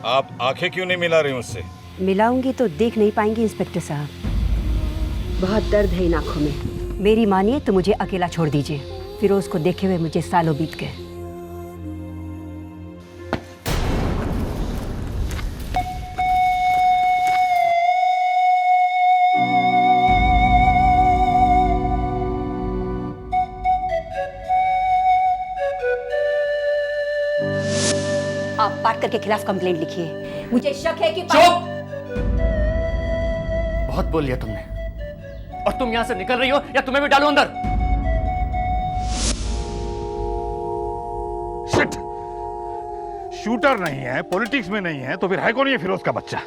आप आंखें क्यों नहीं मिला रही मुझसे? मिलाऊंगी तो देख नहीं पाएंगे इंस्पेक्टर साहब। बहुत दर्द है इन आंखों में। मेरी मानिए तो मुझे अकेला छोड़ दीजिए। फिरोज को देखे हुए मुझे सालों बीत गए। आप पाटकर के खिलाफ कंप्लेंट लिखिए। मुझे शक है कि चुप! बहुत बोल लिया तुमने। और तुम यहां से निकल रही हो या तुम्हें भी डालूं अंदर? शिट! शूटर नहीं है, पॉलिटिक्स में नहीं है, तो फिर है कौन ये फिरोज का बच्चा?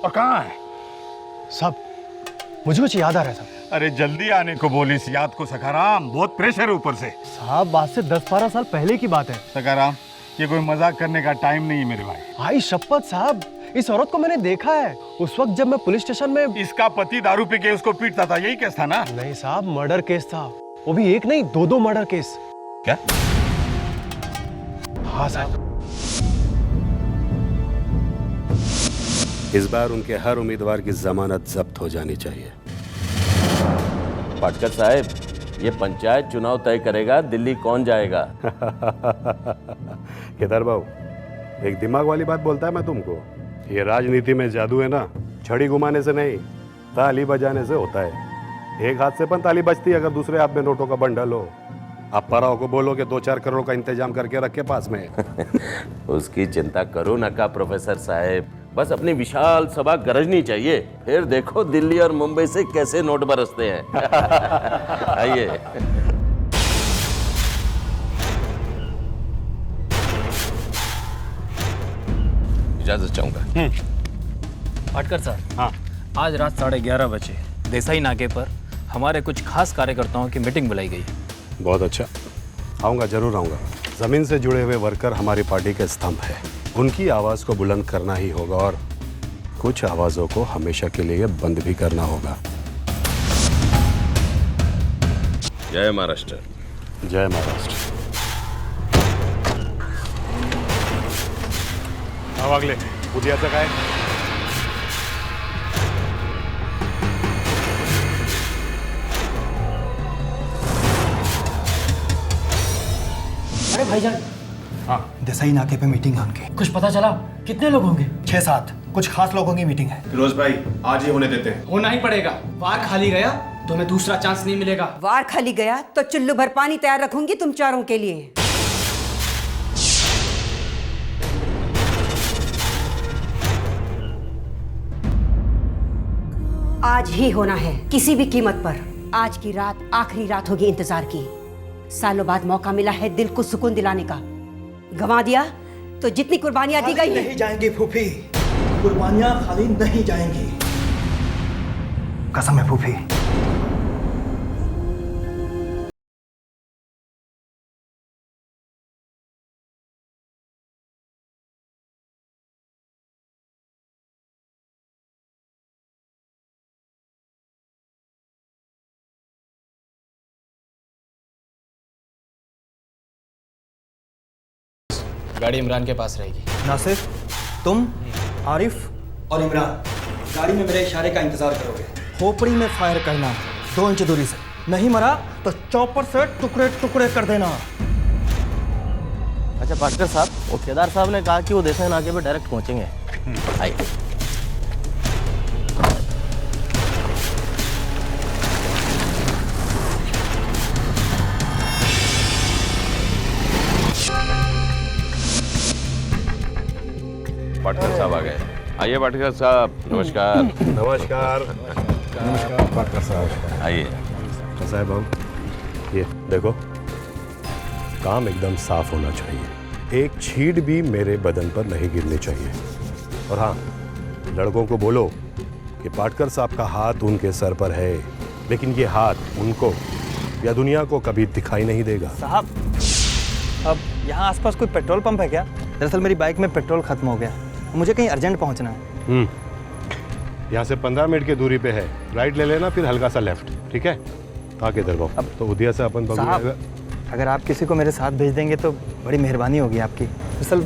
और कहाँ है? साहब, मुझे कुछ याद आ रहा है साहब। अरे जल्दी आने को बोली इस याद को सखाराम, बहुत प्रेशर है ऊपर से। साहब, आज से 10-12 साल पहले की बात है। सखाराम, ये कोई मजाक करने का टाइम नहीं है मेरे भाई। भाई शपथ साहब, इस औरत को मैंने देखा है उस वक्त जब मैं पुलिस स्टेशन में। इसका पति दारू पी के उसको पीटता था, यही केस था ना? नहीं साहब, मर्डर केस था। वो भी एक नहीं, दो मर्डर केस। क्या? हाँ साहब। इस बार उनके हर उम्मीदवार की जमानत जब्त हो जानी चाहिए। पाटकर साहब, ये पंचायत चुनाव तय करेगा दिल्ली कौन जाएगा। केदार बाबू, एक दिमाग वाली बात बोलता है मैं तुमको। ये राजनीति में जादू है ना, छड़ी घुमाने से नहीं, ताली बजाने से होता है। एक हाथ से पण ताली बजती है अगर दूसरे हाथ में नोटों का बंडल हो। आप पराव को बोलो कि 2-4 करोड़ का इंतजाम करके रखे पास में। उसकी चिंता करो न का प्रोफेसर साहब, बस अपनी विशाल सभा गरजनी चाहिए, फिर देखो दिल्ली और मुंबई से कैसे नोट बरसते हैं। आइए। इजाजत चाहूंगा। पाटकर साहब, हाँ। आज रात 11:30 बजे देसाई नाके पर हमारे कुछ खास कार्यकर्ताओं की मीटिंग बुलाई गई है। बहुत अच्छा, आऊँगा, जरूर आऊँगा। ज़मीन से जुड़े हुए वर्कर हमारी पार्टी के स्तंभ है। उनकी आवाज़ को बुलंद करना ही होगा और कुछ आवाज़ों को हमेशा के लिए बंद भी करना होगा। जय महाराष्ट्र। जय महाराष्ट्र। वागले उद्याचं काय? अरे भाईजान, हाँ। देसाई नाके पे मीटिंग है उनकी। कुछ पता चला? कितने लोग होंगे? 6-7 कुछ खास लोगों की मीटिंग है। फिरोज भाई, आज ही होने देते हैं। होना ही पड़ेगा। वार खाली गया तो हमें दूसरा चांस नहीं मिलेगा। वार खाली गया तो चुल्लू भर पानी तैयार रखूंगी तुम चारों के लिए। आज ही होना है, किसी भी कीमत पर। आज की रात आखिरी रात होगी इंतजार की। सालों बाद मौका मिला है दिल को सुकून दिलाने का। गंवा दिया तो जितनी कुर्बानियां दी गई नहीं हैं, जाएंगी फूफी, कुर्बानियां खाली नहीं जाएंगी। कसम है फूफी। गाड़ी इमरान के पास रहेगी। नासिर, तुम, आरिफ और इमरान गाड़ी में मेरे इशारे का इंतजार करोगे। खोपड़ी में फायर करना 2 इंच दूरी से। नहीं मरा तो चॉपर से टुकड़े टुकड़े कर देना। अच्छा पाटकर साहब, वो केदार साहब ने कहा कि वो देसाई नाके पे डायरेक्ट पहुंचेंगे। आइए। पाटकर साहब आ गए। आइए पाटकर साहब, नमस्कार। नमस्कार। नमस्कार पाटकर साहब। आइए। साहब बाबू, ये देखो, काम एकदम साफ होना चाहिए। एक छींट भी मेरे बदन पर नहीं गिरनी चाहिए। और हाँ, लड़कों को बोलो कि पाटकर साहब का हाथ उनके सर पर है, लेकिन ये हाथ उनको या दुनिया को कभी दिखाई नहीं देगा। साहब, अब यहाँ आसपास कोई पेट्रोल पंप है क्या? दरअसल मेरी बाइक में पेट्रोल खत्म हो गया, मुझे कहीं अर्जेंट पहुँचना है। यहाँ से 15 मिनट की दूरी पे है। राइट ले लेना, फिर हल्का सा लेफ्ट, ठीक है? आके इधर भाव। अब तो उदिया से अपन साहब, अगर आप किसी को मेरे साथ भेज देंगे तो बड़ी मेहरबानी होगी आपकी। दरअसल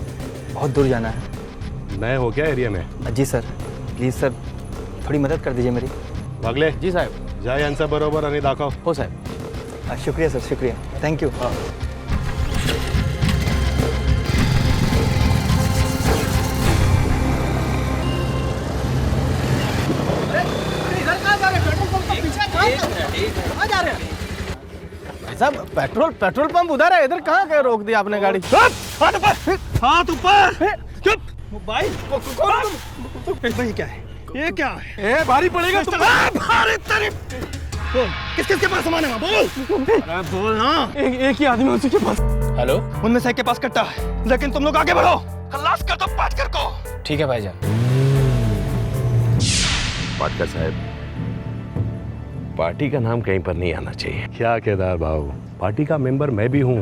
बहुत दूर जाना है। नए हो क्या एरिया में? जी सर, प्लीज़ सर थोड़ी मदद कर दीजिए मेरी। वागले जी साहब। जा यांचं बरोबर आणि दाखव. हो साहब। शुक्रिया सर, शुक्रिया, थैंक यू। साहब पेट्रोल पंप उधर है, इधर कहाँ गए? रोक दिया आपने गाड़ी। हाथ ऊपर। चुप। भाई भाई क्या है ये? क्या है? भारी पड़ेगा तुम। भारी तेरी। बोल किस किस के पास सामान है? बोल। अरे बोल ना। एक ही आदमी उसी के पास। हेलो, उनमें से एक के पास कट्टा है, लेकिन तुम लोग आगे बढ़ो, खलास कर दो पाटकर को। ठीक है भाईजान। पाटकर साहब, पार्टी का नाम कहीं पर नहीं आना चाहिए। क्या केदार बाबू, पार्टी का मेंबर मैं भी हूँ।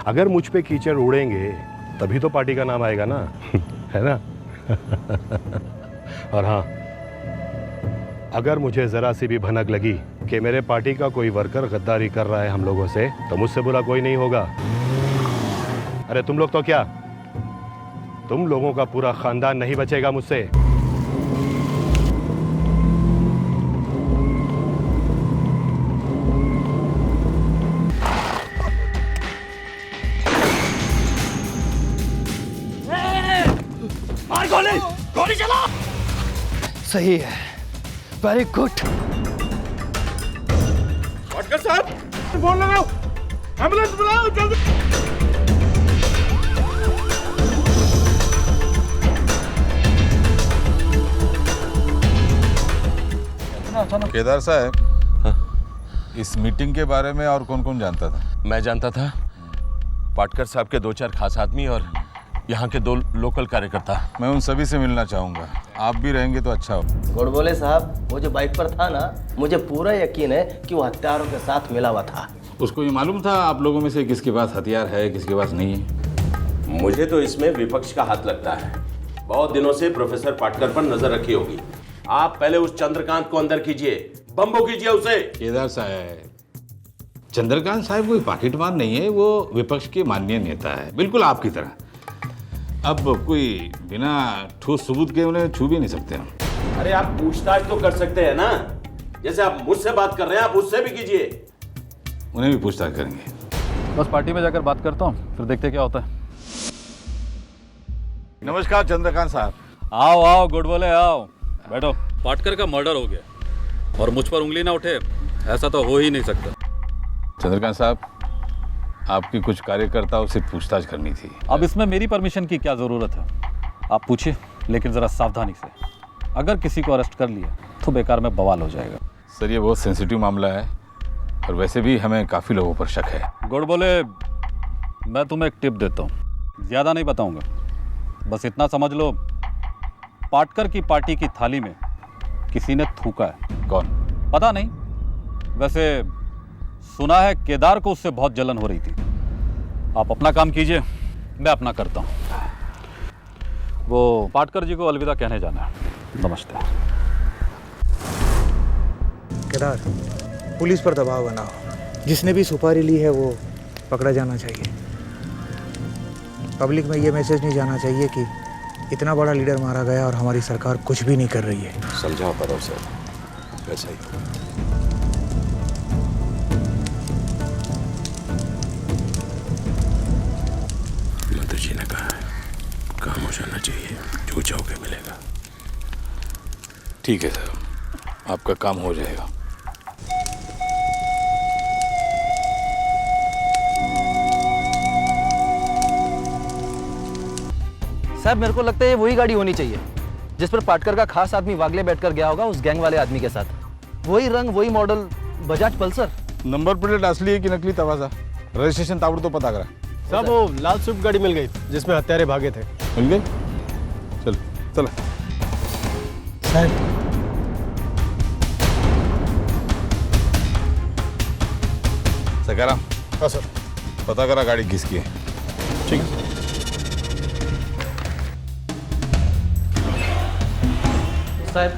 अगर मुझ पे कीचड़ उड़ेंगे तभी तो पार्टी का नाम आएगा ना। है ना? और हाँ, अगर मुझे जरा सी भी भनक लगी कि मेरे पार्टी का कोई वर्कर गद्दारी कर रहा है हम लोगों से, तो मुझसे बुरा कोई नहीं होगा। अरे तुम लोग तो क्या, तुम लोगों का पूरा खानदान नहीं बचेगा मुझसे। गोली चला। सही है, वेरी गुड। पाटकर साहब, फोन लगाओ, एम्बुलेंस बुलाओ जल्दी। केदार साहब, इस मीटिंग के बारे में और कौन कौन जानता था? मैं जानता था, पाटकर साहब के 2-4 खास आदमी और यहाँ के 2 लोकल कार्यकर्ता। मैं उन सभी से मिलना चाहूँगा। आप भी रहेंगे तो अच्छा हो। गोडबोले साहब, वो जो बाइक पर था ना, मुझे पूरा यकीन है कि वो हत्यारों के साथ मिला हुआ था। उसको ये मालूम था आप लोगों में से किसके पास हथियार है, किसके पास नहीं है? मुझे तो इसमें विपक्ष का हाथ लगता है। बहुत दिनों से प्रोफेसर पाटकर पर नजर रखी होगी। आप पहले उस चंद्रकांत को अंदर कीजिए, बम्बो कीजिए उसे। केदार साहब, चंद्रकांत साहब कोई पॉकेटमार नहीं है, वो विपक्ष के माननीय नेता है, बिल्कुल आपकी तरह। अब कोई बिना ठोस सबूत के उन्हें छू भी नहीं सकते हम। अरे आप पूछताछ तो कर सकते हैं ना, जैसे आप मुझसे बात कर रहे हैं, आप उससे भी कीजिए। उन्हें भी पूछताछ करेंगे। बस पार्टी में जाकर बात करता हूँ, फिर देखते क्या होता है। नमस्कार चंद्रकांत साहब। आओ आओ गुडबोले आओ, बैठो। पाटकर का मर्डर हो गया और मुझ पर उंगली ना उठे, ऐसा तो हो ही नहीं सकता। चंद्रकांत साहब, आपकी कुछ कार्यकर्ताओं से पूछताछ करनी थी। अब इसमें मेरी परमिशन की क्या ज़रूरत है? आप पूछिए, लेकिन ज़रा सावधानी से। अगर किसी को अरेस्ट कर लिया तो बेकार में बवाल हो जाएगा। सर, ये बहुत सेंसिटिव मामला है और वैसे भी हमें काफ़ी लोगों पर शक है। गुडबोले, मैं तुम्हें एक टिप देता हूँ, ज़्यादा नहीं बताऊँगा, बस इतना समझ लो, पाटकर की पार्टी की थाली में किसी ने थूका है। कौन? पता नहीं, वैसे सुना है केदार को उससे बहुत जलन हो रही थी। आप अपना काम कीजिए, मैं अपना करता हूँ। वो पाटकर जी को अलविदा कहने जाना है। नमस्ते। केदार, पुलिस पर दबाव बनाओ। जिसने भी सुपारी ली है वो पकड़ा जाना चाहिए। पब्लिक में ये मैसेज नहीं जाना चाहिए कि इतना बड़ा लीडर मारा गया और हमारी सरकार कुछ भी नहीं कर रही है। समझा करो सर, वैसा ही। मंत्री जी ने कहा है, काम हो जाना चाहिए, जो चाहोगे मिलेगा। ठीक है सर, आपका काम हो जाएगा। साहब, मेरे को लगता है ये वही गाड़ी होनी चाहिए जिस पर पाटकर का खास आदमी वागले बैठकर गया होगा उस गैंग वाले आदमी के साथ। वही रंग, वही model, Bajaj Pulsar. Number plate असली है कि नकली तवाजा? रजिस्ट्रेशन ताबड़तोड़ पता करा। साहब, वो लाल स्विफ्ट गाड़ी मिल गई जिसमें हत्यारे भागे थे। मिल गई? चल चल। साहब, सकाराम। हाँ सर। पता करा गाड़ी किसकी है। ठीक है। साहब,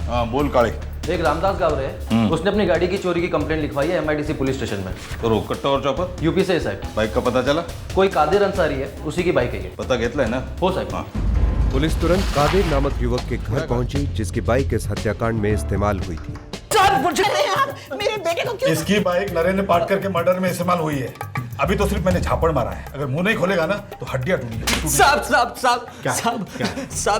हाँ बोल काले। एक रामदास गावरे है, उसने अपनी गाड़ी की चोरी की कंप्लेंट लिखवाई है MIDC पुलिस स्टेशन में। तो कट्टा और चॉपर यूपी से है साहब। बाइक का पता चला? कोई कादिर अंसारी है, उसी की बाइक है ये। पता घेतलाय ना? हो साहब। हाँ। पुलिस तुरंत कादिर नामक युवक के घर पहुंची, जिसकी बाइक इस हत्याकांड में इस्तेमाल हुई थी। मेरे बेटे को क्यों? इसकी बाइक नरेंद्र पाटकर के मर्डर में इस्तेमाल हुई है। अभी तो सिर्फ मैंने झापड़ मारा है, अगर मुंह नहीं खोलेगा ना तो हड्डियां टूटेंगी। साहब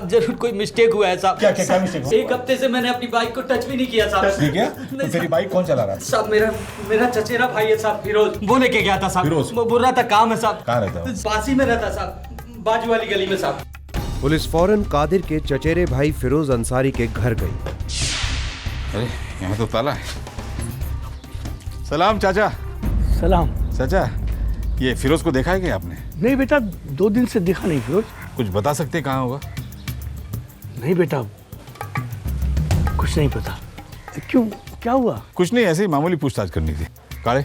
जरूर कोई मिस्टेक हुआ है साहब। क्या मिस्टेक हुआ? एक हफ्ते से मैंने अपनी बाइक को टच भी नहीं किया साहब। ठीक है, तो तेरी बाइक कौन चला रहा था? साहब मेरा चचेरा भाई है साहब, फिरोज, वो लेके गया था साहब। फिरोज? वो बोल रहा था काम है साहब। कहाँ रहता है वो? पास ही में रहता साहब, बाजू वाली गली में साहब। पुलिस फौरन कादिर के चचेरे भाई फिरोज अंसारी के घर गई। अरे यहाँ तो ताला है। सलाम चाचा। सलाम। चाचा, ये फिरोज को देखा है क्या आपने? नहीं बेटा, 2 दिन से दिखा नहीं फिरोज। कुछ बता सकते कहाँ होगा? नहीं बेटा, कुछ नहीं पता। क्यों, क्या हुआ? कुछ नहीं, ऐसे ही मामूली पूछताछ करनी थी। काले,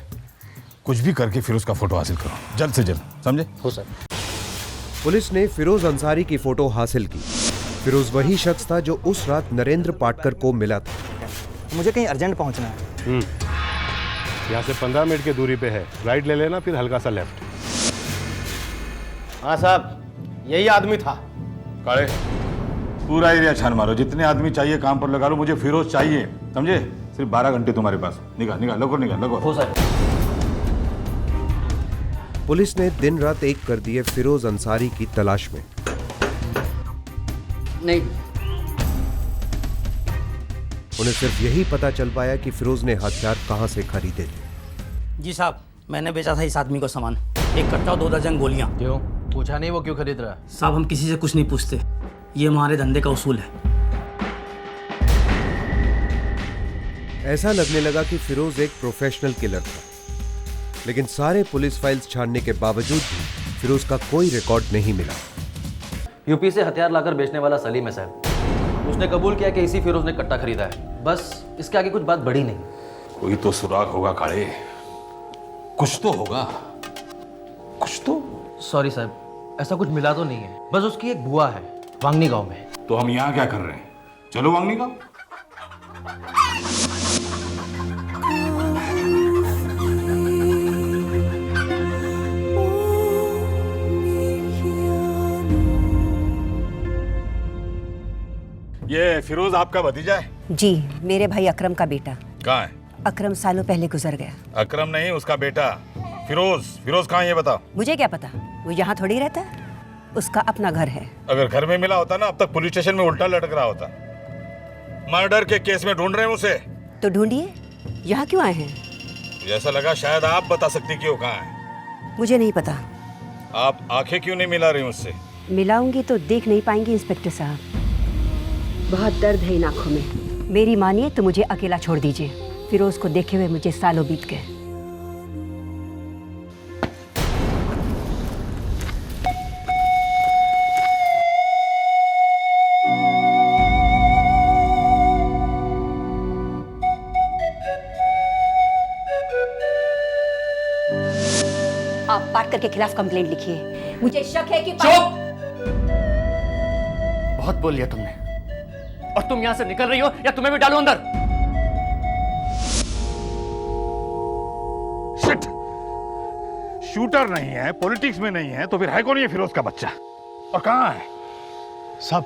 कुछ भी करके फिरोज का फोटो हासिल करो, जल्द से जल्द, समझे? हो सर। पुलिस ने फिरोज अंसारी की फोटो हासिल की। फिरोज वही शख्स था जो उस रात नरेंद्र पाटकर को मिला था। मुझे कहीं अर्जेंट पहुंचना है। यहाँ से 15 मिनट की दूरी पे है, राइट ले लेना, फिर हल्का सा लेफ्ट। हाँ साहब, यही आदमी था। काले, पूरा एरिया छान मारो, जितने आदमी चाहिए काम पर लगा लो, मुझे फिरोज चाहिए, समझे? सिर्फ 12 घंटे तुम्हारे पास। निकाल लगो। हो सर। पुलिस ने दिन रात एक कर दिए फिरोज अंसारी की तलाश में। नहीं, उन्हें सिर्फ यही पता चल पाया कि फिरोज ने हथियार कहां से खरीदे थे। जी साहब, मैंने बेचा था इस आदमी को सामान, 1 कट्टा और 2 दर्जन गोलियां। क्यों पूछा नहीं वो क्यों खरीद रहा है? साहब हम किसी से कुछ नहीं पूछते, ये हमारे धंधे का उसूल है। ऐसा लगने लगा कि फिरोज एक प्रोफेशनल किलर था, लेकिन सारे पुलिस फाइल्स छानने के बावजूद भी फिरोज का कोई रिकॉर्ड नहीं मिला। यूपी से हथियार लाकर बेचने वाला सलीम है साहब। उसने कबूल किया कि इसी फिरोज ने कट्टा खरीदा है, बस इसके आगे कुछ बात बड़ी नहीं। कोई तो सुराग होगा काले, कुछ तो होगा, कुछ तो। सॉरी साहब, ऐसा कुछ मिला तो नहीं है, बस उसकी एक बुआ है वांगनी गांव में। तो हम यहाँ क्या कर रहे हैं? चलो वांगनी गांव। ये फिरोज आपका भतीजा है? जी, मेरे भाई अकरम का बेटा। कहाँ है? अकरम सालों पहले गुजर गया। अकरम नहीं, उसका बेटा फिरोज कहाँ है ये बताओ। मुझे क्या पता, वो यहाँ थोड़ी रहता है, उसका अपना घर है। अगर घर में मिला होता ना, अब तक पुलिस स्टेशन में उल्टा लटक रहा होता। मर्डर के केस में ढूंढ रहे हैं उसे। तो ढूंढिए, यहाँ क्यों आए हैं? ऐसा लगा शायद आप बता सकती कि वो कहाँ है। मुझे नहीं पता। आप आंखें क्यों नहीं मिला रही उससे? मिलाऊंगी तो देख नहीं पाएंगे इंस्पेक्टर साहब, बहुत दर्द है इन आंखों में। मेरी मानिए तो मुझे अकेला छोड़ दीजिए, फिरोज को देखे हुए मुझे सालों बीत गए। आप पाटकर के खिलाफ कंप्लेंट लिखिए, मुझे शक है कि चुप! बहुत बोल लिया तुमने, और तुम यहां से निकल रही हो या तुम्हें भी डालूं अंदर? शिट! शूटर नहीं है, पॉलिटिक्स में नहीं है, तो फिर है कौन ये फिरोज का बच्चा? और कहाँ है? साहब,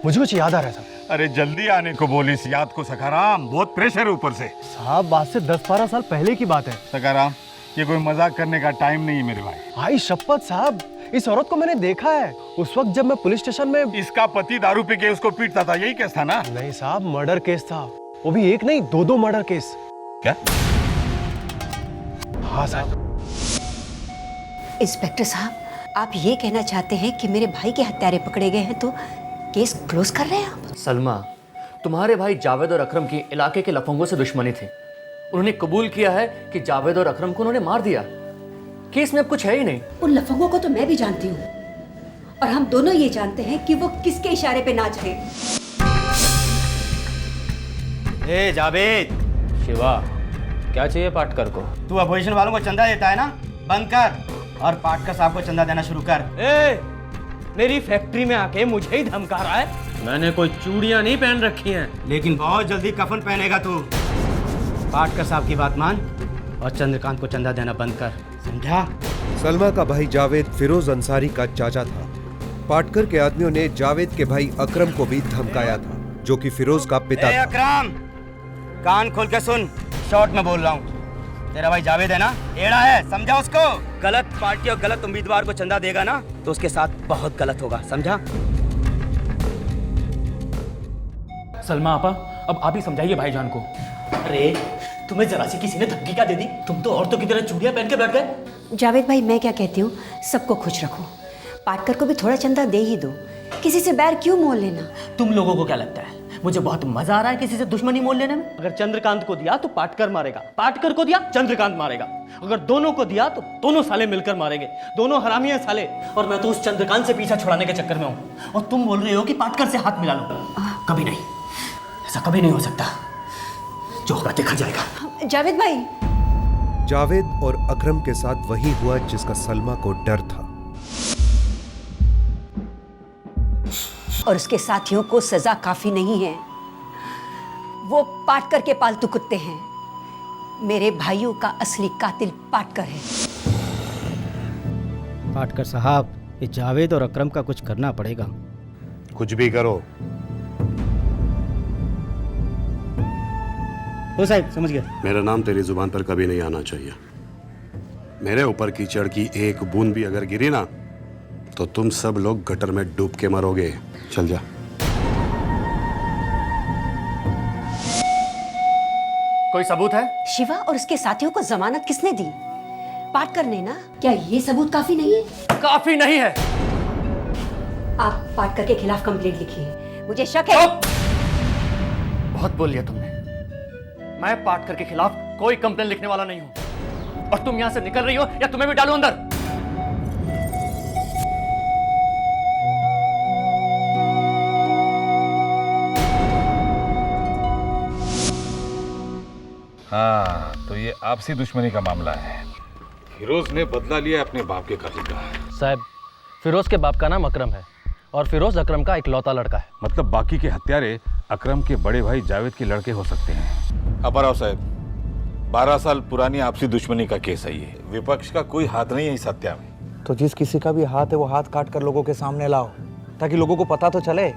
मुझे कुछ याद आ रहा है साहब। अरे जल्दी आने को बोलिस, याद को सखाराम, बहुत प्रेशर है ऊपर से। साहब, बात से 10-12 साल पहले की बात है। सखाराम, ये कोई मजाक करने का टाइम नहीं है मेरे भाई। भाई शपथ साहब, इस औरत को मैंने देखा है उस वक्त जब मैं पुलिस स्टेशन में। इसका पति दारू पी के उसको पीटता था, यही केस था ना? नहीं साहब, मर्डर केस था, वो भी एक नहीं 2-2 मर्डर केस। क्या? हाँ साहब। इंस्पेक्टर साहब, आप ये कहना चाहते हैं कि मेरे भाई के हत्यारे पकड़े गए हैं तो केस क्लोज कर रहे हैं आप? सलमा, तुम्हारे भाई जावेद और अकरम की इलाके के लफंगों से दुश्मनी थी। उन्होंने कबूल किया है कि जावेद और अकरम को उन्होंने मार दिया। केस में अब कुछ है ही नहीं। उन लफंगों को तो मैं भी जानती हूँ, और हम दोनों ये जानते हैं कि वो किसके इशारे पे नाच रहे। ए जावेद। शिवा, क्या चाहिए पाटकर को? तू अपोजिशन वालों को चंदा देता है ना, बंद कर और पाटकर साहब को चंदा देना शुरू कर। ए, मेरी फैक्ट्री में आके मुझे ही धमका रहा है। मैंने कोई चूड़ियां नहीं पहन रखी हैं। लेकिन बहुत जल्दी कफन पहनेगा तू। पाटकर साहब की बात मान और चंद्रकांत को चंदा देना बंद कर, समझा? सलमा का भाई जावेद फिरोज अंसारी का चाचा था। पाटकर के आदमियों ने जावेद के भाई अकरम को भी धमकाया था, जो कि फिरोज का पिता था। अकरम, कान खोल के सुन, शॉर्ट में बोल रहा हूँ। तेरा भाई जावेद है ना, एड़ा है, समझा उसको? गलत पार्टी और गलत उम्मीदवार को चंदा देगा ना तो उसके साथ बहुत गलत होगा, समझा? सलमा आपा, अब आप ही समझाइए भाईजान को। अरे तुम्हें जरा सी किसी ने धमकी क्या दे दी? तुम तो औरतों की तरह चूड़ियां पहन के बैठ गए। जावेद भाई, मैं क्या कहती हूँ, सबको खुश रखो। पाटकर को भी थोड़ा चंदा दे ही दो, किसी से बैर क्यों मोल लेना। तुम लोगों को क्या लगता है मुझे बहुत मजा आ रहा है किसी से दुश्मनी मोल लेने में? अगर चंद्रकांत को दिया तो पाटकर मारेगा, पाटकर को दिया चंद्रकांत मारेगा, अगर दोनों को दिया तो दोनों साले मिलकर मारेंगे। दोनों हरामी हैं साले। और मैं तो उस चंद्रकांत से पीछा छुड़ाने के चक्कर में हूँ, और तुम बोल रहे हो कि पाटकर से हाथ मिला लो। कभी नहीं, ऐसा कभी नहीं हो सकता। जो होगा देखा जाएगा। जावेद भाई, जावेद और अकरम के साथ वही हुआ जिसका सलमा को डर था। और उसके साथियों को सजा काफी नहीं है। वो पाटकर के पालतू कुत्ते हैं। मेरे भाइयों का असली कातिल पाटकर है। पाटकर साहब, ये जावेद और अकरम का कुछ करना पड़ेगा। कुछ भी करो। हो साहब, समझ गए। मेरा नाम तेरी जुबान पर कभी नहीं आना चाहिए। मेरे ऊपर कीचड़ की एक बूंद भी अगर गिरी ना तो तुम सब लोग गटर में डूब के मरोगे। चल जा। कोई सबूत है? शिवा और उसके साथियों को जमानत किसने दी? पाटकर ने ना। क्या ये सबूत काफी नहीं है? काफी नहीं है। आप पाटकर के खिलाफ कंप्लेंट लिखिए, मुझे शक है। बहुत बोल लिया तुमने। मैं पाटकर के खिलाफ कोई कंप्लेन लिखने वाला नहीं हूं। और तुम यहां से निकल रही हो या तुम्हें भी डालूं अंदर? हाँ, तो ये आपसी दुश्मनी का मामला है। फिरोज ने बदला लिया अपने बाप के कत्ल का। साहब, फिरोज के बाप का नाम अकरम है और फिरोज अकरम का इकलौता लड़का है। मतलब बाकी के हत्यारे अकरम के बड़े भाई जावेद के लड़के हो सकते हैं। अपराव साहब, 12 साल पुरानी आपसी दुश्मनी का केस है ये। विपक्ष का कोई हाथ नहीं है इस हत्या में। तो जिस किसी का भी हाथ है वो हाथ काट कर लोगों के सामने लाओ, ताकि लोगों को पता तो चले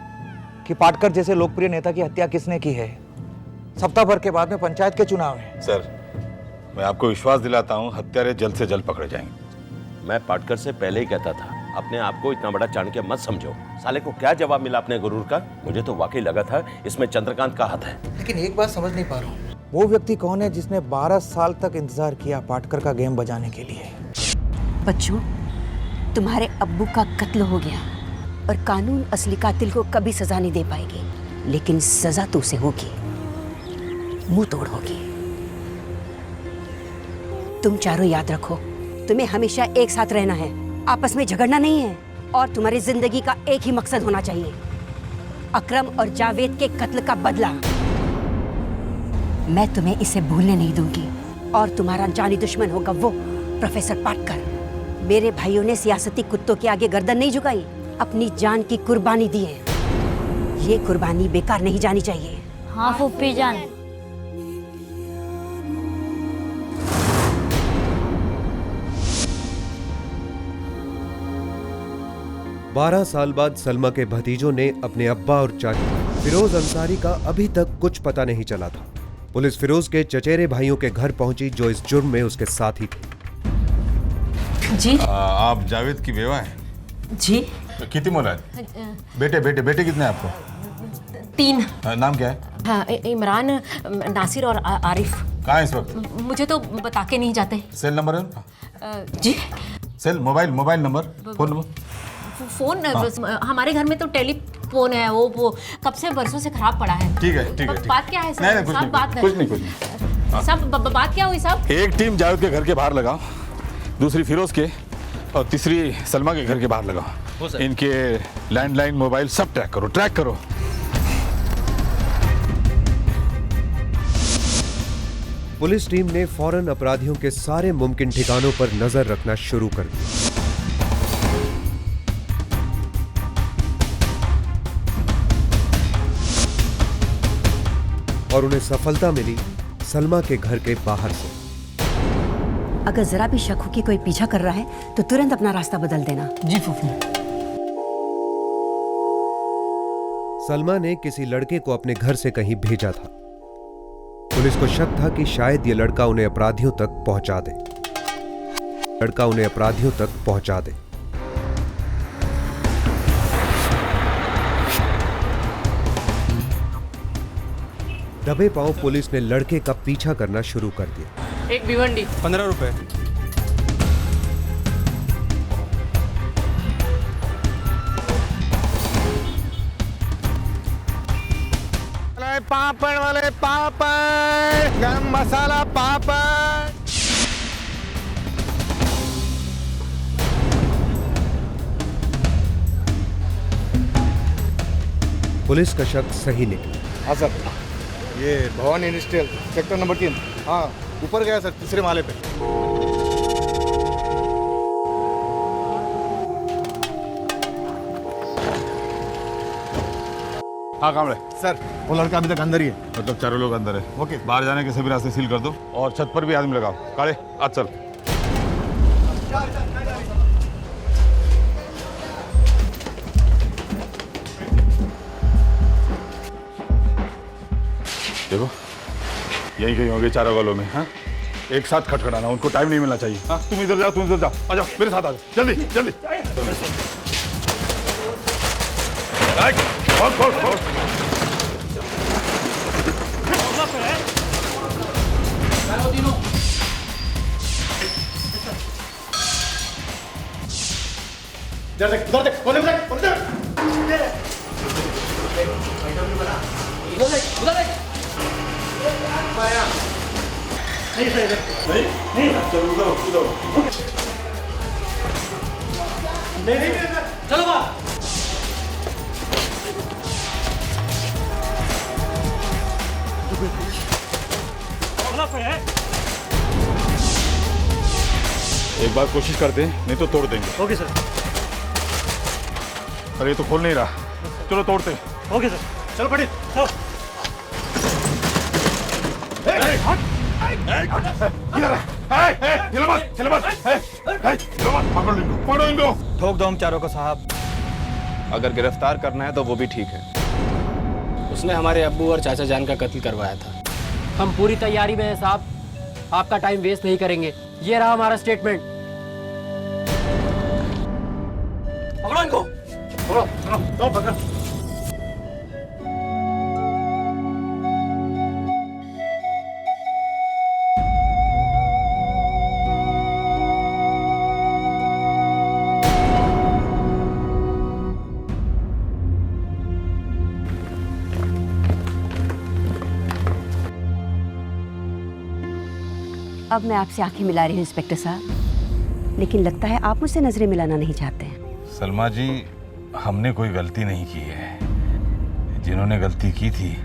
कि पाटकर जैसे लोकप्रिय नेता की हत्या किसने की है। सप्ताह भर के बाद में पंचायत के चुनाव है। सर, मैं आपको विश्वास दिलाता हूँ हत्यारे जल्द से जल्द पकड़े जाएंगे। मैं पाटकर से पहले ही कहता था, अपने आप को इतना बड़ा चाणक्य मत समझो। साले को क्या जवाब मिला अपने गुरूर का? मुझे तो वाकई लगा था इसमें चंद्रकांत का हाथ है। लेकिन एक बात समझ नहीं पा रहा हूँ, वो व्यक्ति कौन है जिसने 12 साल तक इंतजार किया पाटकर का गेम बजाने के लिए? बच्चों, तुम्हारे अब्बू का कत्ल हो गया और कानून असली कातिल को कभी सजा नहीं दे पाएगी, लेकिन सजा तो उसे होगी, मुंह तोड़ होगी। तुम चारों याद रखो, तुम्हें हमेशा एक साथ रहना है, आपस में झगड़ना नहीं है। और तुम्हारी जिंदगी का एक ही मकसद होना चाहिए, अकरम और जावेद के कत्ल का बदला। मैं तुम्हें इसे भूलने नहीं दूंगी। और तुम्हारा जानी दुश्मन होगा वो प्रोफेसर पाटकर। मेरे भाइयों ने सियासती कुत्तों के आगे गर्दन नहीं झुकाई, अपनी जान की कुर्बानी दी है। ये कुर्बानी बेकार नहीं जानी चाहिए। हाँ फूफी जान। 12 साल बाद सलमा के भतीजों ने अपने अब्बा और चाचा फिरोज अंसारी का अभी तक कुछ पता नहीं चला था। पुलिस फिरोज के चचेरे भाइयों के घर पहुंची जो इस जुर्म में उसके साथ ही थे। जी आप जावेद की बेवा हैं? जी। कितनी मोहलत? बेटे बेटे बेटे कितने हैं आपको? 3। नाम क्या है? हाँ, इमरान, नासिर और आरिफ। कहाँ है इस वक्त? मुझे तो बता के नहीं जाते। सेल नंबर है? जी। Cell mobile number, phone number. Phone हमारे घर में तो टेलीफोन है, वो कब से बरसों से खराब पड़ा है। ठीक है। बात क्या है सर? नहीं, कुछ नहीं। सब बात क्या हुई साहब? एक टीम जावेद के घर के बाहर लगाओ, दूसरी फिरोज के और तीसरी सलमा के घर के बाहर लगाओ। इनके लैंडलाइन मोबाइल सब ट्रैक करो। पुलिस टीम ने फौरन अपराधियों के सारे मुमकिन ठिकानों पर नजर रखना शुरू कर दिया। और उन्हें सफलता मिली सलमा के घर के बाहर से। अगर जरा भी शक हो कि कोई पीछा कर रहा है तो तुरंत अपना रास्ता बदल देना। जी फूफी। सलमा ने किसी लड़के को अपने घर से कहीं भेजा था। पुलिस को शक था कि शायद ये लड़का उन्हें अपराधियों तक पहुंचा दे। दबे पांव पुलिस ने लड़के का पीछा करना शुरू कर दिया। एक भिवंडी 15 रुपए। पापड़ वाले पापड़, गरम मसाला पापड़। पुलिस का शक सही निकला। हाँ सर, ये भवानी इंडस्ट्रियल सेक्टर नंबर 3। हाँ, ऊपर गया सर, तीसरे माले पे। हाँ कामड़े। सर, वो लड़का अभी तक अंदर ही है। मतलब चारों लोग अंदर है। ओके। बाहर जाने के सभी रास्ते सील कर दो और छत पर भी आदमी लगाओ। काले आज चल। देखो यही कहीं होंगे चारों गलों में। हाँ, एक साथ खटखटाना, उनको टाइम नहीं मिलना चाहिए। हाँ, तुम इधर जाओ, तुम इधर जाओ। आ जाओ मेरे साथ, आ जाओ जल्दी जल्दी। खोल खोल खोल। चलो बाहर। एक बार कोशिश करते हैं, नहीं तो तोड़ देंगे। Okay sir. अरे ये तो खोल नहीं रहा, चलो तोड़ते हैं। ओके सर, चलो पढ़िए। पकड़ो इनको। ठोक दो हम चारों को साहब। अगर गिरफ्तार करना है तो वो भी ठीक है। उसने हमारे अब्बू और चाचा जान का कत्ल करवाया था। हम पूरी तैयारी में हैं साहब, आपका टाइम वेस्ट नहीं करेंगे। ये रहा हमारा स्टेटमेंट। पकड़ो इनको। पकड़ो, पकड़ो। अब मैं आपसे आंखें मिला रही हूँ इंस्पेक्टर साहब, लेकिन लगता है आप मुझसे नजरें मिलाना नहीं चाहते हैं। सलमा जी, हमने कोई गलती नहीं की है। जिन्होंने गलती की थी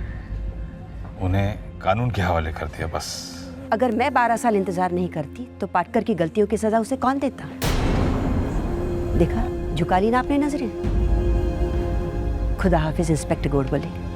उन्हें कानून के हवाले कर दिया बस। अगर मैं 12 साल इंतजार नहीं करती तो पाटकर की गलतियों की सजा उसे कौन देता? देखा, झुका ली ना आपने नजरें। खुदा हाफिज इंस्पेक्टर गोडबोले।